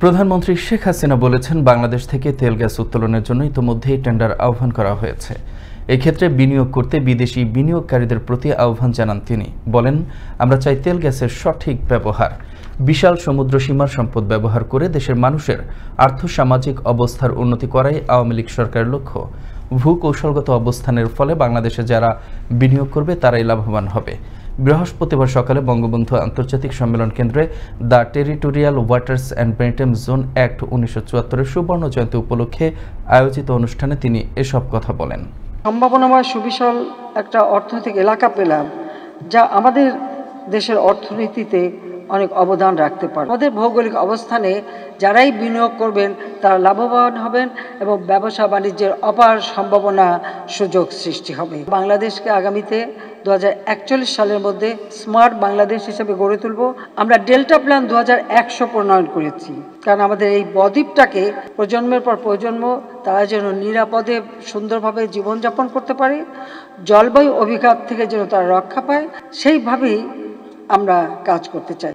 প্রধানমন্ত্রী শেখ হাসিনা বলেছেন, বাংলাদেশ থেকে তেল গ্যাস উত্তোলনের জন্য ইতোমধ্যেই টেন্ডার আহ্বান করা হয়েছে। এক্ষেত্রে বিনিয়োগ করতে বিদেশি বিনিয়োগকারীদের প্রতি আহ্বান জানান তিনি। বলেন, আমরা চাই তেল গ্যাসের সঠিক ব্যবহার। বিশাল সমুদ্র সীমার সম্পদ ব্যবহার করে দেশের মানুষের আর্থসামাজিক অবস্থার উন্নতি করাই আওয়ামী লীগ সরকারের লক্ষ্য। ভূকৌশলগত অবস্থানের ফলে বাংলাদেশে যারা বিনিয়োগ করবে তারাই লাভবান হবে। বৃহস্পতিবার সকালে বঙ্গবন্ধু আন্তর্জাতিক সম্মেলন কেন্দ্রে the territorial waters and maritime zone act 1974-এর সুবর্ণ জয়ন্তী উপলক্ষে আয়োজিত অনুষ্ঠানে তিনি এসব কথা বলেন। সম্ভাবনাময় সুবিশাল একটা অর্থনৈতিক এলাকা পেলাম, যা আমাদের দেশের অর্থনীতিতে অনেক অবদান রাখতে পারে। আমাদের ভৌগোলিক অবস্থানে যারাই বিনিয়োগ করবেন তারা লাভবান হবেন এবং ব্যবসা বাণিজ্যের অপার সম্ভাবনা সুযোগ সৃষ্টি হবে। বাংলাদেশকে আগামীতে 2041 সালের মধ্যে স্মার্ট বাংলাদেশ হিসেবে গড়ে তুলব। আমরা ডেল্টা প্ল্যান 2100 প্রণয়ন করেছি, কারণ আমাদের এই বদ্বীপটাকে প্রজন্মের পর প্রজন্ম তারা যেন নিরাপদে সুন্দরভাবে জীবনযাপন করতে পারে, জলবায়ু অভিঘাত থেকে যেন তারা রক্ষা পায়, সেইভাবেই আমরা কাজ করতে চাই।